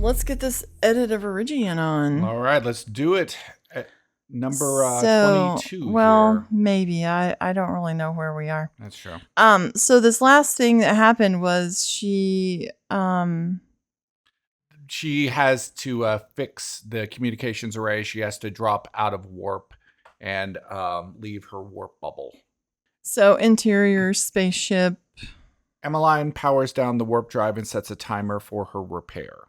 let's get this edit of Origian on. All right, let's do it. Number 22 well, here. maybe. I don't really know where we are. That's true. So this last thing that happened was she has to fix the communications array. She has to drop out of warp and leave her warp bubble. So interior spaceship. Emmeline powers down the warp drive and sets a timer for her repair.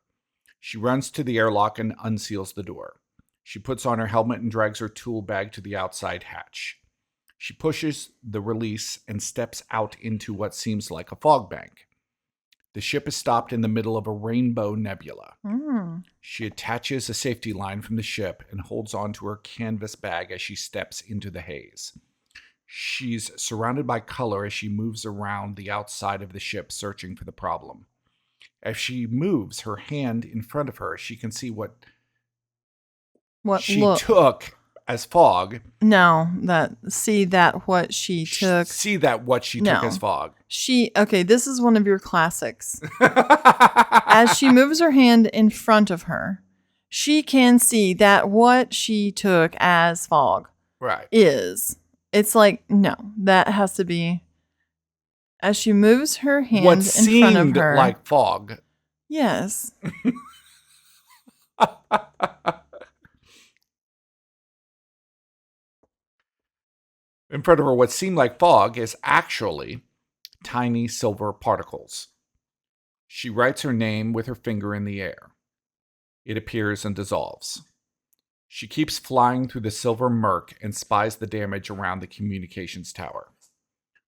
She runs to the airlock and unseals the door. She puts on her helmet and drags her tool bag to the outside hatch. She pushes the release and steps out into what seems like a fog bank. The ship is stopped in the middle of a rainbow nebula. She attaches a safety line from the ship and holds onto her canvas bag as she steps into the haze. She's surrounded by color as she moves around the outside of the ship searching for the problem. As she moves her hand in front of her, she can see what she took as fog. No, what she took. See that what she took as fog. This is one of your classics. As she moves her hand in front of her, she can see that what she took as fog is. It's like, no, that has to be. As she moves her hand in front of her. Like fog. Yes. In front of her, what seemed like fog is actually tiny silver particles. She writes her name with her finger in the air. It appears and dissolves. She keeps flying through the silver murk and spies the damage around the communications tower.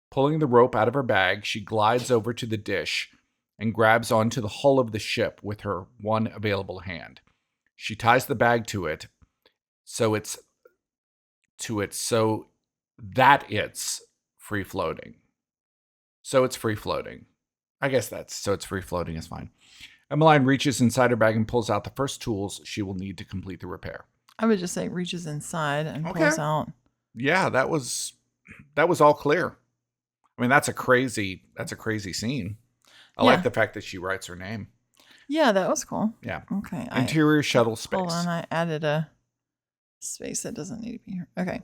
Pulling the rope out of her bag, she glides over to the dish and grabs onto the hull of the ship with her one available hand. She ties the bag to it so that it's free floating. So it's free floating. I guess it's free floating is fine. Emmeline reaches inside her bag and pulls out the first tools she will need to complete the repair. I would just say reaches inside and pulls out. Yeah, that was all clear. I mean, that's a crazy scene. I like the fact that she writes her name. Yeah, that was cool. Yeah. Okay. Interior shuttle space. Hold on, I added a space that doesn't need to be here. Okay.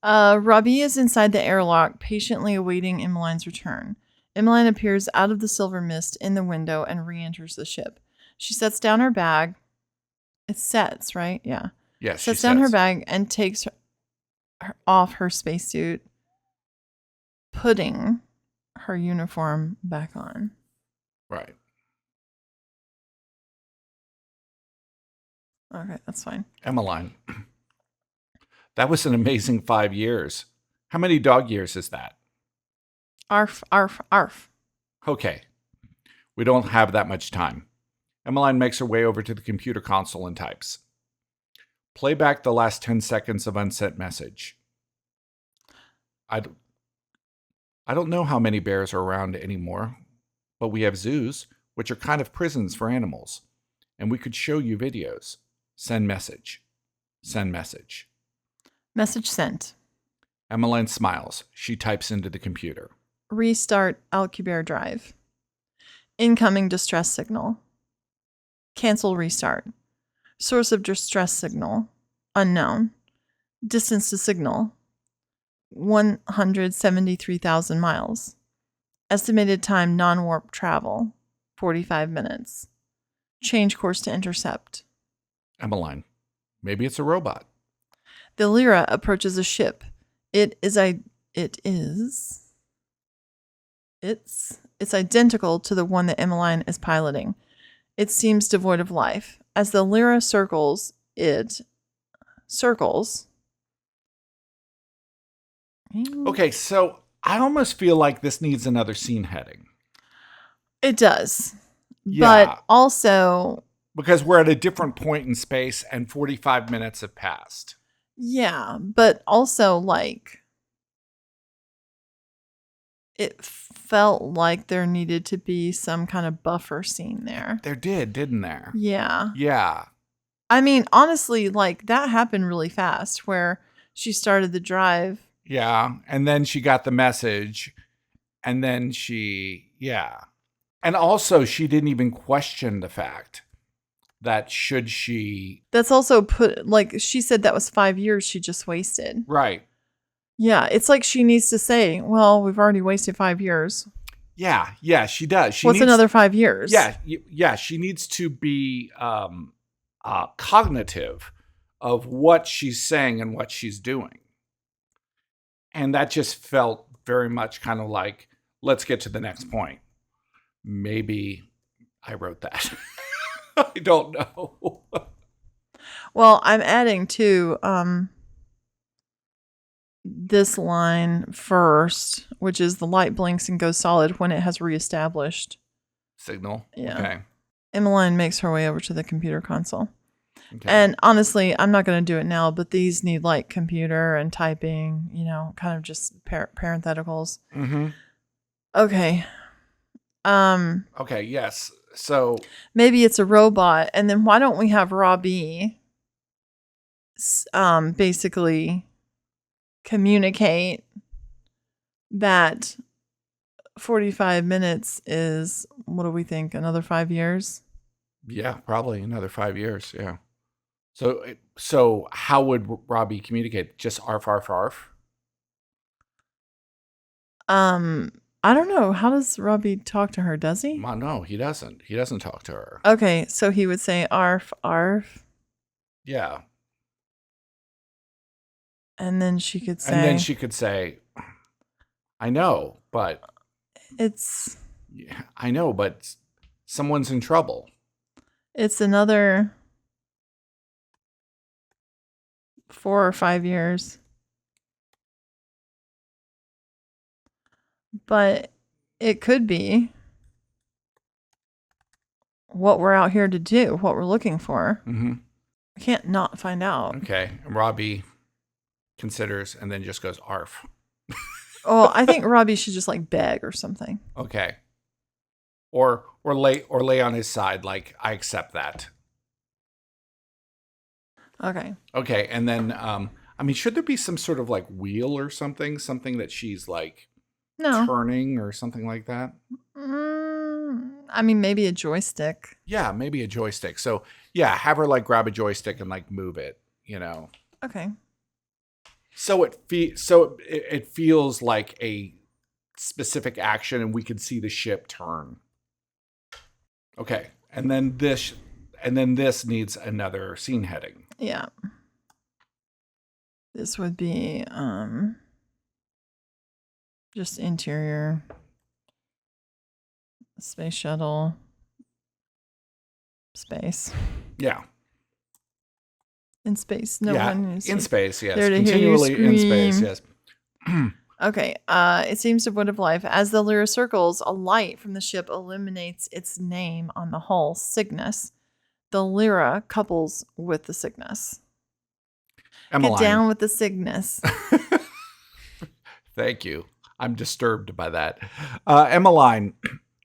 Robbie is inside the airlock, patiently awaiting Emmeline's return. Emmeline appears out of the silver mist in the window and re-enters the ship. She sets down her bag. It sets, right? Yeah. Yes. Sets down her bag and takes off her spacesuit, putting her uniform back on. Right. Okay, that's fine. Emmeline. That was an amazing 5 years. How many dog years is that? Arf, arf, arf. Okay. We don't have that much time. Emmeline makes her way over to the computer console and types. Play back the last 10 seconds of unsent message. I don't know how many bears are around anymore, but we have zoos, which are kind of prisons for animals, and we could show you videos. Send message. Send message. Message sent. Emmeline smiles. She types into the computer. Restart Alcubierre drive. Incoming distress signal. Cancel restart. Source of distress signal. Unknown. Distance to signal. 173,000 miles. Estimated time non-warp travel. 45 minutes. Change course to intercept. Emmeline. Maybe it's a robot. The Lyra approaches a ship. It's identical to the one that Emmeline is piloting. It seems devoid of life. As the Lyra circles. Okay, so I almost feel like this needs another scene heading. It does. Yeah. But also. Because we're at a different point in space and 45 minutes have passed. Yeah, but also like. It felt like there needed to be some kind of buffer scene there. There did, didn't there? Yeah. Yeah. I mean, honestly, like that happened really fast where she started the drive. Yeah. And then she got the message. And then And also, she didn't even question the fact that should she... That's also she said that was 5 years she just wasted. Right. Yeah, it's like she needs to say, well, we've already wasted 5 years. Yeah, she does. What's another 5 years? Yeah, she needs to be cognitive of what she's saying and what she's doing. And that just felt very much kind of like, let's get to the next point. Maybe I wrote that. I don't know. Well, I'm adding to this line first, which is the light blinks and goes solid when it has reestablished signal. Yeah. Okay. Emmeline makes her way over to the computer console. Okay. And honestly, I'm not going to do it now, but these need like computer and typing, kind of just parentheticals. Mm-hmm. Okay. Okay, yes. So maybe it's a robot, and then why don't we have Robbie basically communicate that 45 minutes is, what do we think, another 5 years? Yeah, probably another 5 years, yeah. So how would Robbie communicate? Just arf, arf, arf? I don't know. How does Robbie talk to her? Does he? No, he doesn't. He doesn't talk to her. Okay, so he would say arf, arf. Yeah. And then she could say... I know, but... It's... Yeah, I know, but someone's in trouble. It's another 4 or 5 years. But it could be what we're out here to do, what we're looking for. Mm-hmm. I can't not find out. Okay. And Robbie considers and then just goes arf. Oh, I think Robbie should just like beg or something. Okay. Or lay on his side like, I accept that. Okay. Okay. And then should there be some sort of like wheel or something that she's like turning or something like that? Maybe a joystick. Yeah, maybe a joystick. So yeah, have her like grab a joystick and like move it, Okay. So it feels like a specific action and we can see the ship turn. Okay. And then this needs another scene heading. Yeah. This would be just interior space shuttle space. Yeah. In space. No one is in space, yes. There to continually hear you in space, yes. Okay. It seems devoid of life. As the Lyra circles, a light from the ship illuminates its name on the hull, Cygnus. The Lyra couples with the Cygnus. Emmeline. Get down with the Cygnus. Thank you. I'm disturbed by that. Emmeline,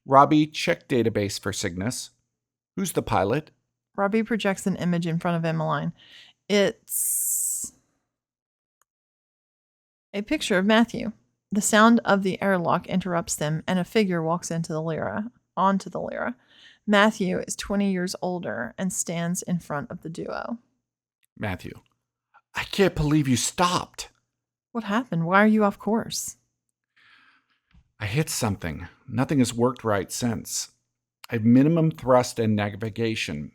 Robbie, check database for Cygnus. Who's the pilot? Robbie projects an image in front of Emmeline. It's a picture of Matthew. The sound of the airlock interrupts them, and a figure walks onto the Lyra. Matthew is 20 years older and stands in front of the duo. Matthew, I can't believe you stopped. What happened? Why are you off course? I hit something. Nothing has worked right since. I have minimum thrust and navigation.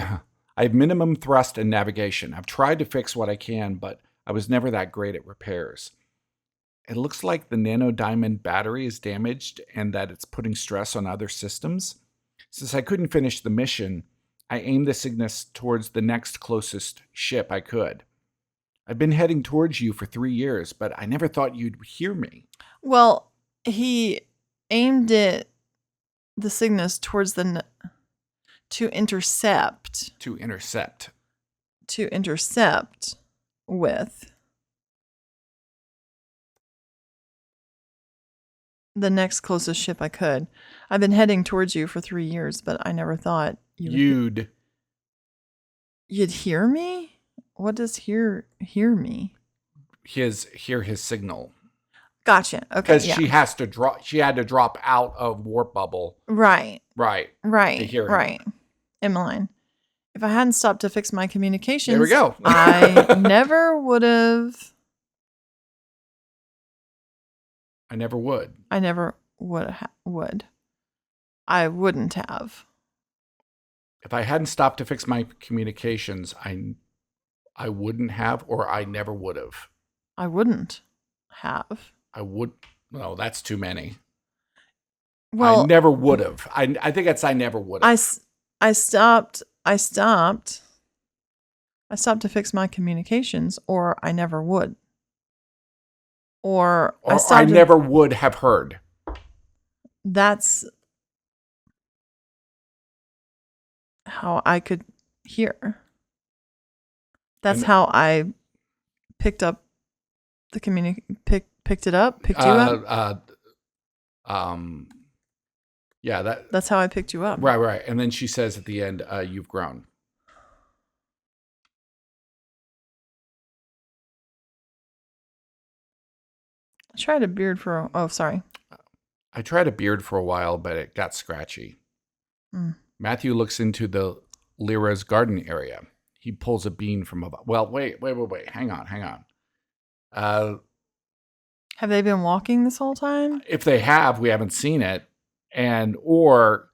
I've tried to fix what I can, but I was never that great at repairs. It looks like the nanodiamond battery is damaged and that it's putting stress on other systems. Since I couldn't finish the mission, I aimed the Cygnus towards the next closest ship I could. I've been heading towards you for 3 years, but I never thought you'd hear me. Well, he aimed the Cygnus towards to intercept with the next closest ship I could. I've been heading towards you for 3 years, but I never thought you'd hear me? What does hear me? Hear his signal. Gotcha. Okay. Because she had to drop out of warp bubble. Right. To hear him. Right. Emmeline, if I hadn't stopped to fix my communications, there we go. I never would have. I never would. I never would. I wouldn't have. If I hadn't stopped to fix my communications, I wouldn't have, or I never would have. I wouldn't have. I would. No, that's too many. Well, I never would have. I think it's I never would have. I stopped to fix my communications, or I never would. Or I never would have heard. That's how I could hear. That's how I picked up the picked it up, picked you up. Yeah, that's how I picked you up. Right. And then she says at the end, you've grown. I tried a beard for I tried a beard for a while, but it got scratchy. Matthew looks into the Lyra's garden area. He pulls a bean from above. Well, wait. Hang on. Have they been walking this whole time? If they have, we haven't seen it. Or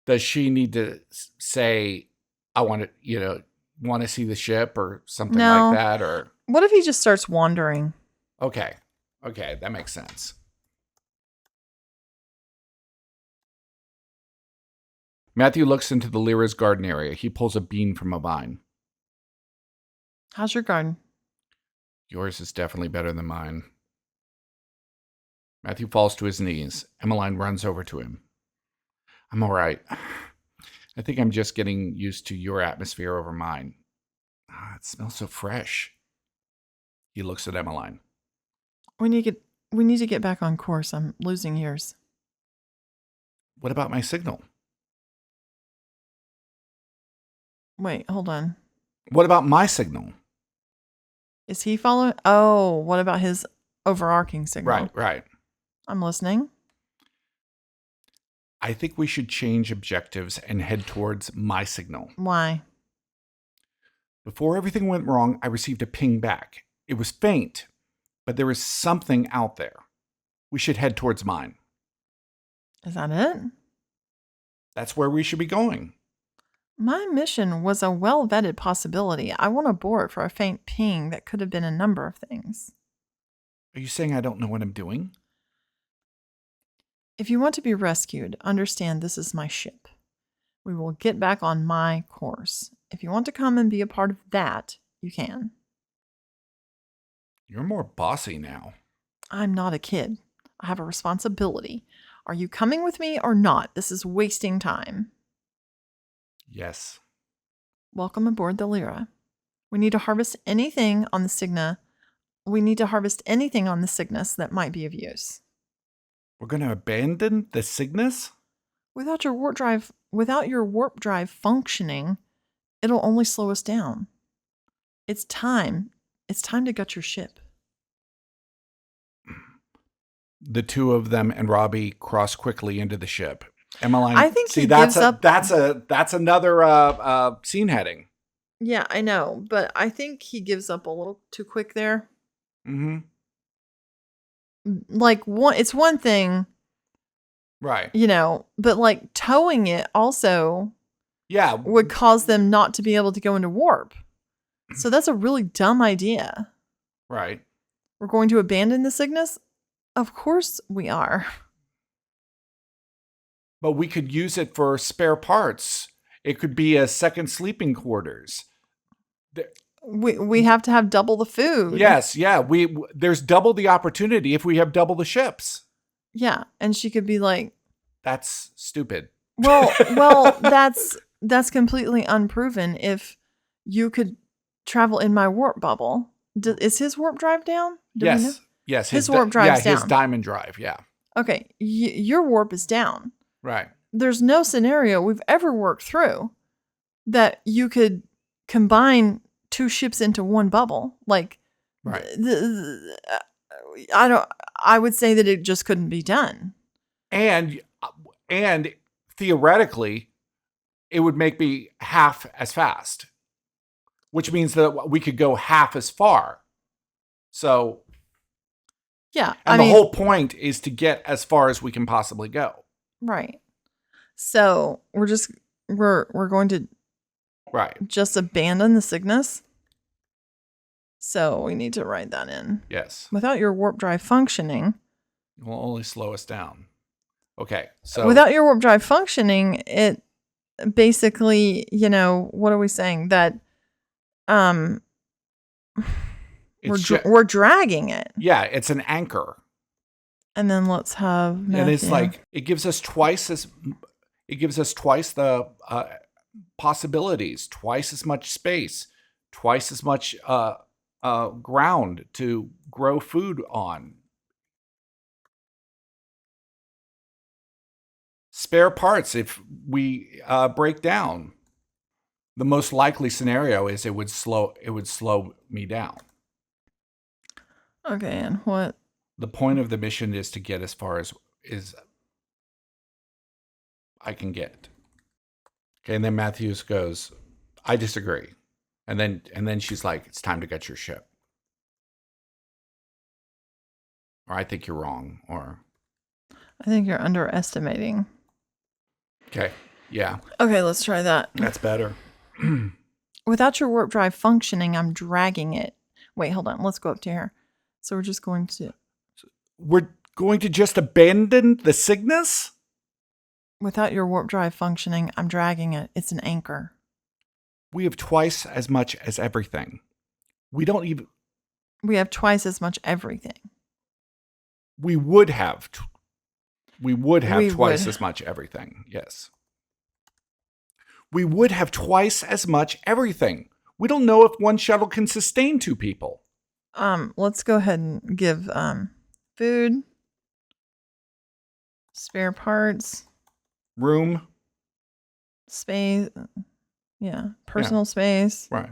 does she need to say, I want to see the ship or something like that? Or what if he just starts wandering? Okay, that makes sense. Matthew looks into the Lyra's garden area. He pulls a bean from a vine. How's your garden? Yours is definitely better than mine. Matthew falls to his knees. Emmeline runs over to him. I'm all right. I think I'm just getting used to your atmosphere over mine. It smells so fresh. He looks at Emmeline. We need to get back on course. I'm losing yours. What about my signal? Wait, hold on. What about my signal? Is he following? Oh, what about his overarching signal? Right. I'm listening. I think we should change objectives and head towards my signal. Why? Before everything went wrong, I received a ping back. It was faint, but there is something out there. We should head towards mine. Is that it? That's where we should be going. My mission was a well-vetted possibility. I won't abort for a faint ping that could have been a number of things. Are you saying I don't know what I'm doing? If you want to be rescued, understand this is my ship. We will get back on my course. If you want to come and be a part of that, you can. You're more bossy now. I'm not a kid. I have a responsibility. Are you coming with me or not? This is wasting time. Yes. Welcome aboard the Lyra. We need to harvest anything on the Cygnus that might be of use. We're going to abandon the Cygnus? Without your warp drive functioning, it'll only slow us down. It's time. It's time to gut your ship. The two of them and Robbie cross quickly into the ship. Emmeline, I think he gives up. That's another scene heading. Yeah, I know, but I think he gives up a little too quick there. Mm-hmm. It's one thing, right? But like towing it also, would cause them not to be able to go into warp. So that's a really dumb idea. Right. We're going to abandon the Cygnus? Of course we are. But we could use it for spare parts. It could be a second sleeping quarters. We have to have double the food. Yes, yeah. There's double the opportunity if we have double the ships. Yeah, and she could be like, "That's stupid." Well, that's completely unproven. If you could travel in my warp bubble, is his warp drive down? Yes. His warp drive's down. His diamond drive. Yeah. Okay, your warp is down. Right. There's no scenario we've ever worked through that you could combine two ships into one bubble. Like, right. I would say that it just couldn't be done. And theoretically, it would make me half as fast, which means that we could go half as far. So, yeah. And the whole point is to get as far as we can possibly go. Right. So we're going to just abandon the sickness. So we need to write that in. Yes. Without your warp drive functioning. It will only slow us down. Okay. So without your warp drive functioning, it basically, what are we saying? That we're dragging it. Yeah, it's an anchor. And then let's have Matthew. And it's like it gives us twice the possibilities, twice as much space, twice as much ground to grow food on. Spare parts if we break down. The most likely scenario is it would slow me down. Okay, and what? The point of the mission is to get as far as I can get. Okay, and then Matthews goes, I disagree. And then she's like, it's time to get your ship. Or I think you're wrong. Or I think you're underestimating. Okay, yeah. Okay, let's try that. That's better. Without your warp drive functioning, I'm dragging it. Wait, hold on. Let's go up to here. So we're going to just abandon the Cygnus? Without your warp drive functioning, I'm dragging it. It's an anchor. We have twice as much as everything. We have twice as much everything. We would have twice as much everything. Yes. We would have twice as much everything. We don't know if one shuttle can sustain 2 people. Let's go ahead and give food, spare parts, room, space, personal space. Right.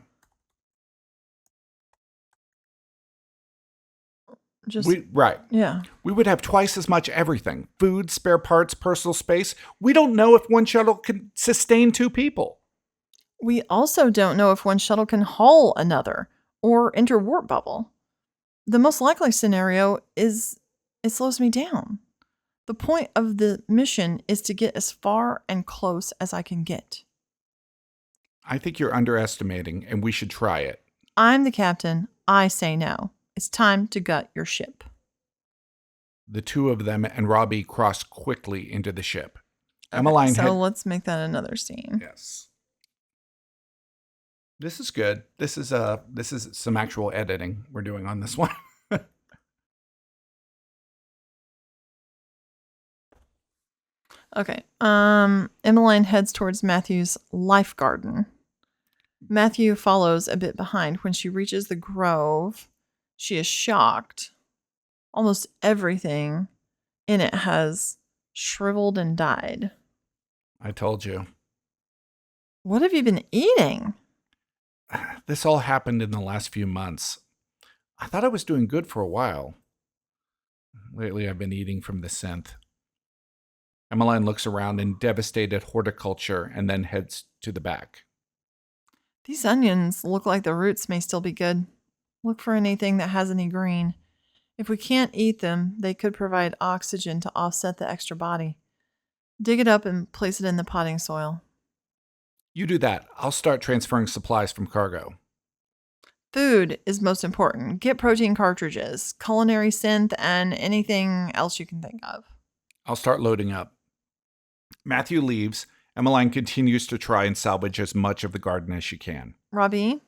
Yeah. We would have twice as much everything. Food, spare parts, personal space. We don't know if one shuttle can sustain 2 people. We also don't know if one shuttle can haul another or enter warp bubble. The most likely scenario is it slows me down. The point of the mission is to get as far and close as I can get. I think you're underestimating, and we should try it. I'm the captain. I say no. It's time to gut your ship. The 2 of them and Robbie cross quickly into the ship. Emmeline let's make that another scene. Yes. This is good. This is some actual editing we're doing on this one. Okay. Emmeline heads towards Matthew's life garden. Matthew follows a bit behind. When she reaches the grove, she is shocked. Almost everything in it has shriveled and died. I told you. What have you been eating? This all happened in the last few months. I thought I was doing good for a while. Lately, I've been eating from the synth. Emmeline looks around in devastated horticulture and then heads to the back. These onions look like the roots may still be good. Look for anything that has any green. If we can't eat them, they could provide oxygen to offset the extra body. Dig it up and place it in the potting soil. You do that. I'll start transferring supplies from cargo. Food is most important. Get protein cartridges, culinary synth, and anything else you can think of. I'll start loading up. Matthew leaves. Emmeline continues to try and salvage as much of the garden as she can. Robbie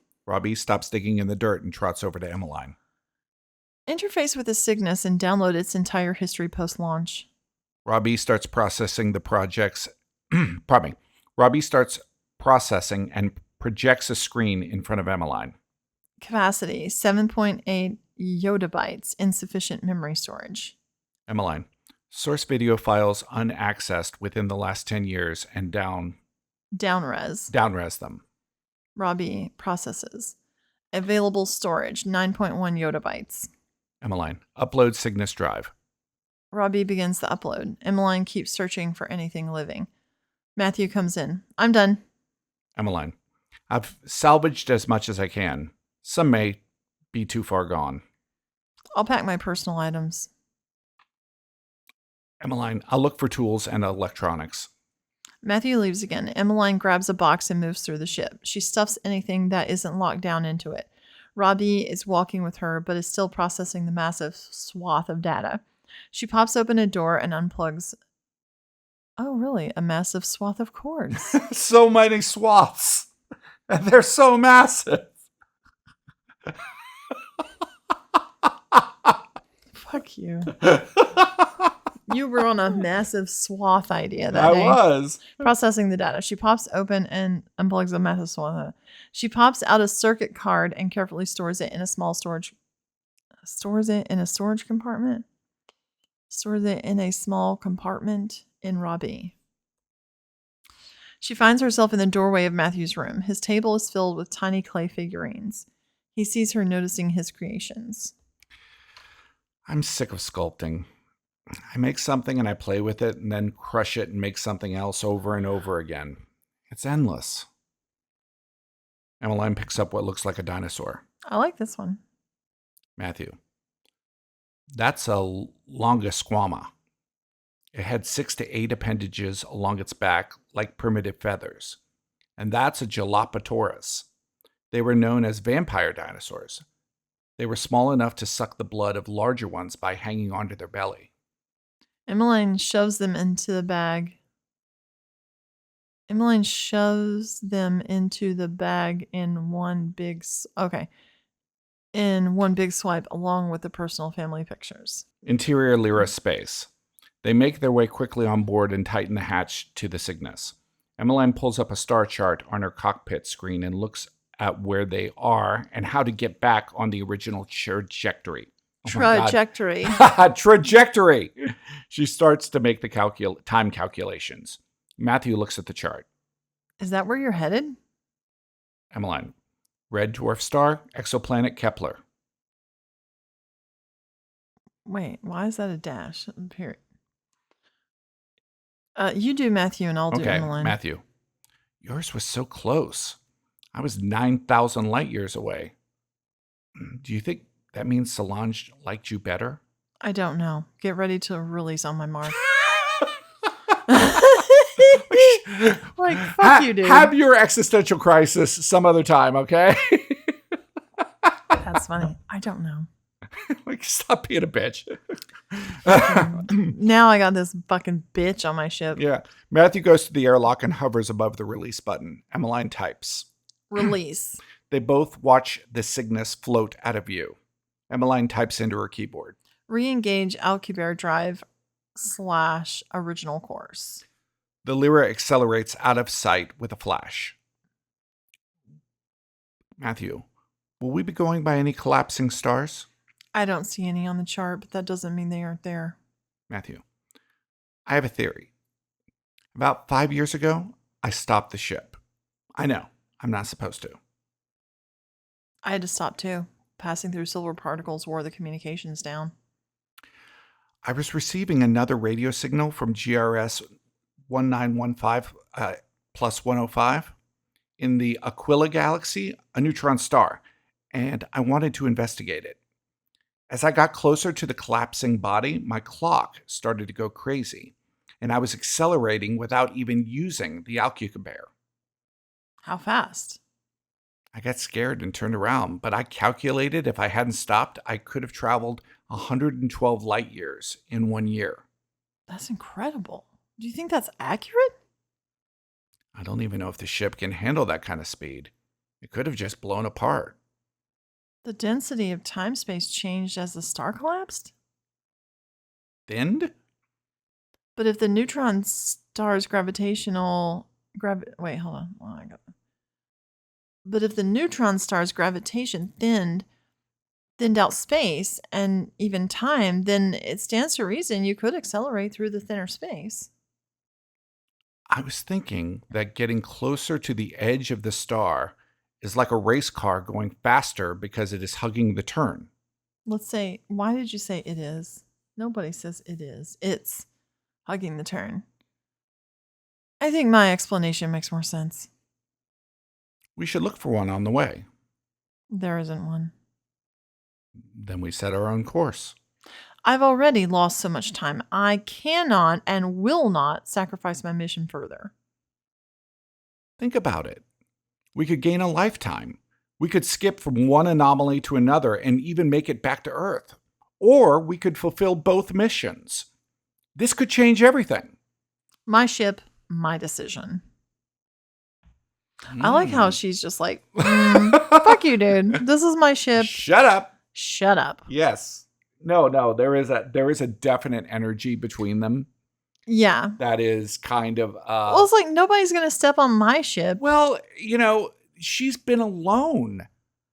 stops digging in the dirt and trots over to Emmeline. Interface with the Cygnus and download its entire history post-launch. Robbie starts processing the project's... Robbie starts processing and projects a screen in front of Emmeline. Capacity, 7.8 yottabytes, insufficient memory storage. Emmeline, source video files unaccessed within the last 10 years and downres them. Robbie processes. Available storage, 9.1 yottabytes. Emmeline, upload Cygnus drive. Robbie begins the upload. Emmeline keeps searching for anything living. Matthew comes in. I'm done. Emmeline. I've salvaged as much as I can. Some may be too far gone. I'll pack my personal items. Emmeline, I'll look for tools and electronics. Matthew leaves again. Emmeline grabs a box and moves through the ship. She stuffs anything that isn't locked down into it. Robbie is walking with her, but is still processing the massive swath of data. She pops open a door and unplugs. Oh, really? A massive swath of cords. So many swaths. And they're so massive. Fuck you. You were on a massive swath idea that day. I was. Processing the data. She pops open and unplugs a massive swath. She pops out a circuit card and carefully stores it in a small storage. Stores it in a storage compartment? Stores it in a small compartment in Robbie. She finds herself in the doorway of Matthew's room. His table is filled with tiny clay figurines. He sees her noticing his creations. I'm sick of sculpting. I make something and I play with it and then crush it and make something else over and over again. It's endless. Emmeline picks up what looks like a dinosaur. I like this one. Matthew. That's a longisquama. It had 6 to 8 appendages along its back like primitive feathers. And that's a Jalapatosaurus. They were known as vampire dinosaurs. They were small enough to suck the blood of larger ones by hanging onto their belly. Emmeline shoves them into the bag. Emmeline shoves them into the bag in one big swipe along with the personal family pictures. Interior Lyra space. They make their way quickly on board and tighten the hatch to the Cygnus. Emmeline pulls up a star chart on her cockpit screen and looks at where they are and how to get back on the original trajectory. Trajectory. Trajectory. She starts to make the time calculations. Matthew looks at the chart. Is that where you're headed? Emmeline. Red dwarf star, exoplanet Kepler. Wait, why is that a dash? Period. You do Matthew and I'll do Emmeline. Matthew. Yours was so close. I was 9,000 light years away. Do you think that means Solange liked you better? I don't know. Get ready to release on my mark. Like, fuck you, dude. Have your existential crisis some other time, okay? That's funny. I don't know. Like, stop being a bitch. Now I got this fucking bitch on my ship. Yeah. Matthew goes to the airlock and hovers above the release button. Emmeline types. Release. They both watch the Cygnus float out of view. Emmeline types into her keyboard. Re-engage Alcubierre drive / original course. The Lyra accelerates out of sight with a flash. Matthew, will we be going by any collapsing stars? I don't see any on the chart, but that doesn't mean they aren't there. Matthew, I have a theory. About 5 years ago, I stopped the ship. I know, I'm not supposed to. I had to stop too. Passing through silver particles wore the communications down. I was receiving another radio signal from GRS 1915 plus 105 in the Aquila galaxy, a neutron star, and I wanted to investigate it. As I got closer to the collapsing body, my clock started to go crazy, and I was accelerating without even using the Alcubierre. How fast? I got scared and turned around, but I calculated if I hadn't stopped, I could have traveled 112 light years in 1 year. That's incredible. Do you think that's accurate? I don't even know if the ship can handle that kind of speed. It could have just blown apart. The density of time-space changed as the star collapsed? Thinned? But if the neutron star's gravitational... Wait, hold on. Oh, I got it. But if the neutron star's gravitation thinned out space and even time, then it stands to reason you could accelerate through the thinner space. I was thinking that getting closer to the edge of the star is like a race car going faster because it is hugging the turn. Let's say, why did you say it is? Nobody says it is. It's hugging the turn. I think my explanation makes more sense. We should look for one on the way. There isn't one. Then we set our own course. I've already lost so much time. I cannot and will not sacrifice my mission further. Think about it. We could gain a lifetime. We could skip from one anomaly to another and even make it back to Earth. Or we could fulfill both missions. This could change everything. My ship, my decision. I like how she's just like, fuck you, dude. This is my ship. Shut up. Shut up. Yes. No, there is a definite energy between them. Yeah. That is kind of well, it's like nobody's gonna step on my ship. Well, she's been alone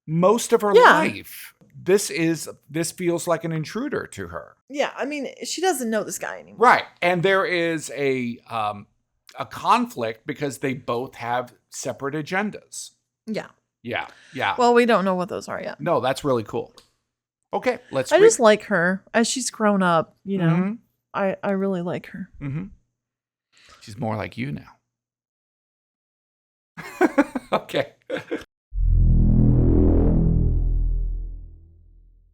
most of her life. This feels like an intruder to her. Yeah, I mean, she doesn't know this guy anymore. Right. And there is a conflict because they both have separate agendas. Yeah. Yeah. Yeah. Well, we don't know what those are yet. No, that's really cool. Okay, let's I just like her as she's grown up, Mm-hmm. I really like her. Mm-hmm. She's more like you now. Okay.